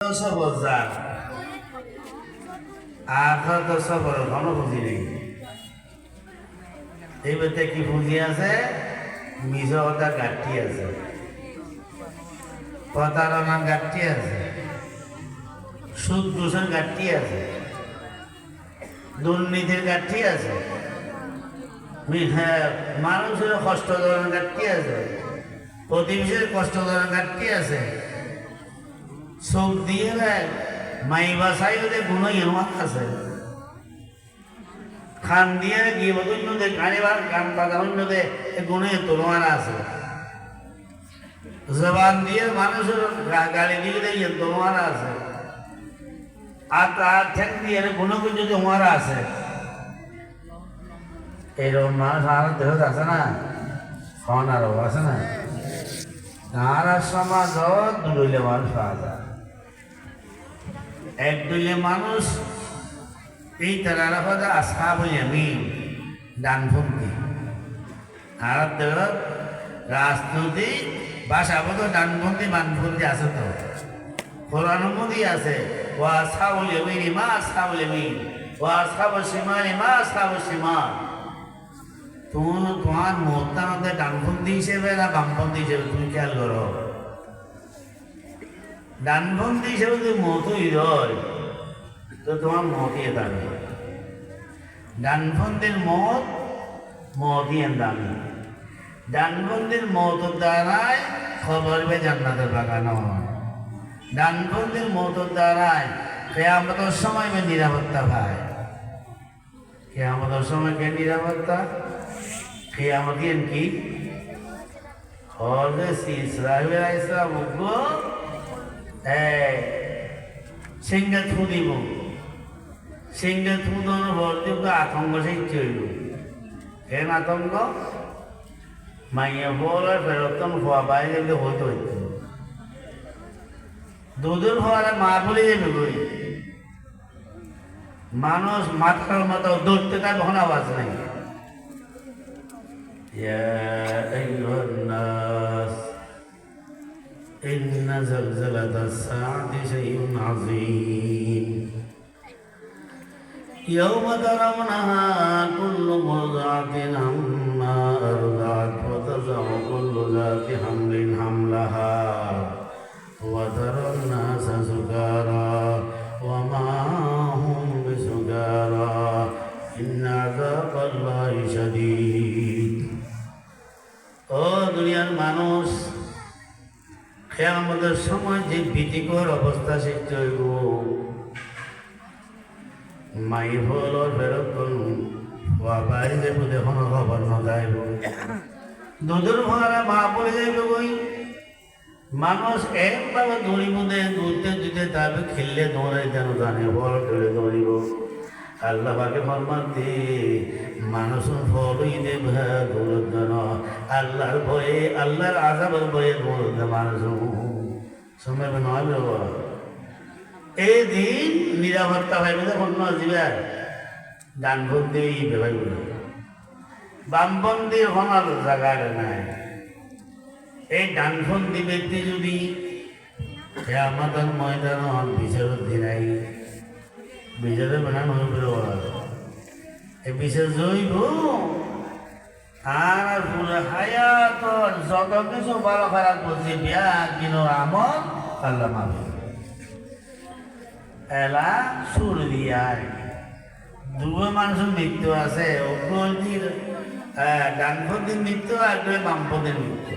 বজার আর তো সফর কোনো পুঁজি নেই। এই বলতে কি পুঁজি আছে? মিশতা ঘাটতি আছে, প্রতারণার ঘাটতি আছে, সুদ দূষণ ঘাটতি আছে, দুর্নীতির ঘাটতি আছে, মানুষের কষ্ট দেওয়ার ঘাটতি আছে, প্রতিবেশীর কষ্ট দেওয়ার ঘাটতি আছে। চোখ দিয়ে মাই বাসাই ওদের গুণ এমন আছে, খান দিয়ে গিয়ে অন্যদের গাড়িবার গান বাজা অন্যদের গুণে তোমার আছে, জবান দিয়ে মানুষের গাড়ি দিয়ে দিয়ে তোমার আছে, আর তার ঠেক দিয়ে গুণগুণ যদি তোমার আছে। এরকম মানুষ আর দেহ আছে না, খন আরো আছে না। আর সমাজ দুলে মানুষ পাওয়া যায়, এক দুলে মানুষ এই তারা আসহাবুল ইয়ামিন ডানপন্থী। আর রাজনৈতিক ভাষাগত ডানপন্থী বামপন্থী আছে, তো কোরআনের মধ্যে আছে ওয়া আসহাবুল ইয়ামিন মা আসহাবুল ইয়ামিন ওয়া আসহাবুশ শিমাল মা আসহাবুশ শিমাল। তোমার মতটা আমাদের ডানপন্থী হিসেবে না বামপন্থী হিসেবে তুমি খেয়াল করো। ডানপন্থী হিসেবে যদি মতই হয় তো তোমার মতই দামি, ডানপন্থীর মতই দামি। ডানপন্থীর মত দ্বারাই খবর বে জান্নাতের বাগানো হয়, ডানপন্থীর মত দ্বারাই কিয়ামতের সময় বে নিরাপত্তা পায়। কিয়ামতের সময় কে নিরাপত্তা? কিয়ামতের কি হযরত ইসরাঈল আলাইহিস সালাম গো সিংহে থু দিব, সিংহে থু দেওয়ার পর দিব আতঙ্ক সৃষ্টি হইল। কেন আতঙ্ক? মাইয়া বল ফেরতন হওয়া বাইরে হইতে হইত, দুধের হওয়ারে মা বলে যাবে বই। মানুষ মাথার মতো দৌড়তে তার কখন আওয়াজ নাই। ইয়া আইয়ুহান নাস ইন্না জালজালাতাস সাআতি শাইউন আযীম ইয়াওমা তারাওনাহা কুল্লু মুরদিআতিন আম্মা আরদাআত ওয়া তাযাউ কুল্লু যাতি হামলিন হামলাহা ওয়া তারান নাসা সুকারা ওয়া মা হুম বিসুকারা ইন্না আযাবাল্লাহি শাদীদ। ও দুনিয়ার মানুষ, কিয়ামতের সময় যে ভীতিকর অবস্থা সৃষ্টি হইব, মাই হল ফেরত বাইরে দেখুন খবর ন যাইব, দুধের ভরা মা পড়ে যাইব বই। মানুষ একভাবে দৌড়িব দৌড়তে দিতে তারপরে খেললে দৌড়াই যেন জানে বল খেলে দৌড়িব। আল্লাহ পাকে ফরমাতে মানুষের ফলই দেব দৌড়ত যেন আল্লাহর ভয়ে, আল্লাহর আযাবের ভয়ে দৌড়ত মানুষ সময় নয় বাবা। এই দিন নিরাপত্তা ভাইবে যখন নজিবার ডানপন্থী ভাইগুলো, বামপন্থী হওয়ার জায়গাটা নাই। এই ডানপন্থী ব্যক্তি যদি আমাদের ময়দান বিচারের দিনাই বিচারে বানানো হইব, এই বিচার জৈব আর পুরো হায়াত যত কিছু ভালো খারাপ করছে বিয়া কিনো আমল আল্লাহ মাফি এলা সুর দিয়ায়। দুটো মানুষের মৃত্যু আছে, অগ্রদির ডানপন্থীর মৃত্যু আর বামপন্থীর মৃত্যু।